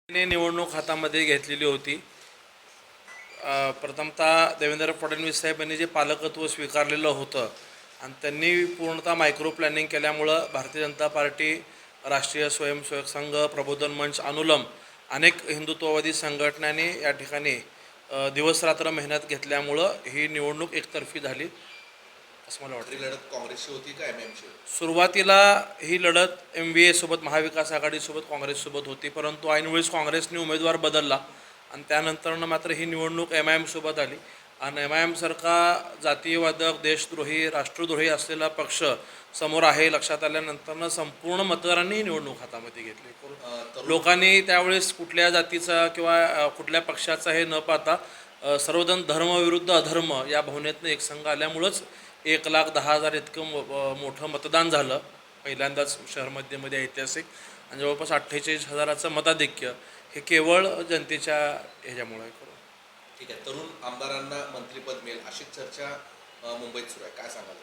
निवडणूक हातामध्ये घेतलेली होती. प्रथमतः देवेंद्र फडणवीस साहेबांनी जे पालकत्व स्वीकारलेलं होतं आणि त्यांनी पूर्णतः मायक्रो प्लॅनिंग केल्यामुळं भारतीय जनता पार्टी, राष्ट्रीय स्वयंसेवक संघ, प्रबोधन मंच, अनुलम अनेक हिंदुत्ववादी संघटनांनी या ठिकाणी दिवसरात्र मेहनत घेतल्यामुळं ही निवडणूक एकतर्फी झाली असं मला वाटतं. लढत काँग्रेसची होती का MIMची? सुरुवातीला ही लढत MVA सोबत, महाविकास आघाडीसोबत, काँग्रेससोबत होती, परंतु ऐनवेळेस काँग्रेसने उमेदवार बदलला आणि त्यानंतरनं मात्र ही निवडणूक MIM सोबत आली आणि MIM सारखा जातीयवादक, देशद्रोही, राष्ट्रद्रोही असलेला पक्ष समोर आहे लक्षात आल्यानंतरनं संपूर्ण मतदारांनी ही निवडणूक हातामध्ये घेतली. लोकांनी त्यावेळेस कुठल्या जातीचा किंवा कुठल्या पक्षाचा हे न पाहता सर्वजण धर्मविरुद्ध अधर्म या भावनेतनं एकसंघ आल्यामुळंच 1,10,000 इतकं मोठं मतदान झालं पहिल्यांदाच शहरमध्ये ऐतिहासिक, आणि जवळपास 48,000चं मताधिक्य हे केवळ जनतेच्या ह्याच्यामुळे आहे. ठीक आहे. तरुण आमदारांना मंत्रिपद मिळेल अशी चर्चा मुंबईत सुरू आहे, काय सांगाल?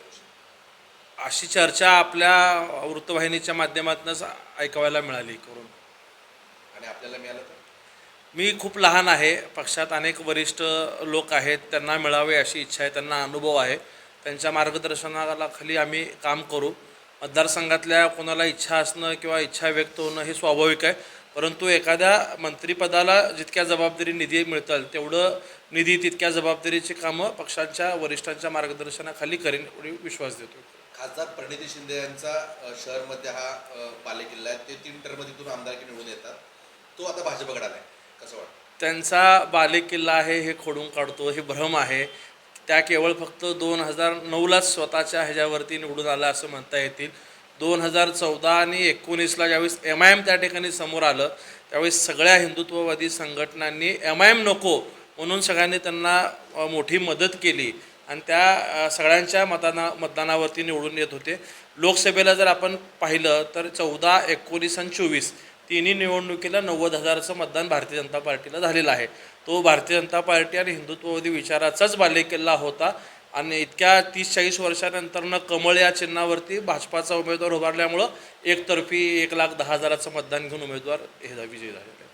अशी चर्चा आपल्या वृत्तवाहिनीच्या माध्यमातूनच ऐकायला मिळाली करून. आणि आपल्याला मिळालं तर? मी खूप लहान आहे, पक्षात अनेक वरिष्ठ लोक आहेत, त्यांना मिळावे अशी इच्छा आहे, त्यांना अनुभव आहे, त्यांच्या मार्गदर्शनाला खाली आम्ही काम करू. मतदारसंघातल्या कोणाला इच्छा असणं किंवा इच्छा व्यक्त होणं हे स्वाभाविक आहे, परंतु एखाद्या मंत्रिपदाला जितक्या जबाबदारी निधी मिळतात तेवढं निधी तितक्या जबाबदारीची कामं पक्षाच्या वरिष्ठांच्या मार्गदर्शनाखाली करेन एवढी विश्वास देतो. खासदार प्रणिती शिंदे यांचा शहरमध्ये हा बालेकिल्ला आहे, ते 3 टर्म तिथून आमदारकी निवडून येतात, तो आता भाजपकडे आला आहे, कसं वाटतं? त्यांचा बालेकिल्ला आहे हे खोडून काढतो हे भ्रम आहे. त्या केवळ फक्त 2009लाच स्वतःच्या ह्याच्यावरती निवडून आला असं म्हणता येतील. 2014 आणि 19ला ज्यावेळेस MIM त्या ठिकाणी समोर आलं त्यावेळेस सगळ्या हिंदुत्ववादी संघटनांनी MIM नको म्हणून सगळ्यांनी त्यांना मोठी मदत केली आणि त्या सगळ्यांच्या मतदानावरती निवडून येत होते. लोकसभेला जर आपण पाहिलं तर 14, 19 आणि 24 तिन्ही निवडणुकीला 90,000चं मतदान भारतीय जनता पार्टीला झालेलं आहे. तो भारतीय जनता पार्टी आणि हिंदुत्ववादी विचाराचाच बालेकिल्ला होता आणि इतक्या 30-40 वर्षानंतरनं कमळ या चिन्हावरती भाजपाचा उमेदवार उभारल्यामुळं एकतर्फी 1,10,000चं मतदान घेऊन उमेदवार हे विजयी झालेला आहे.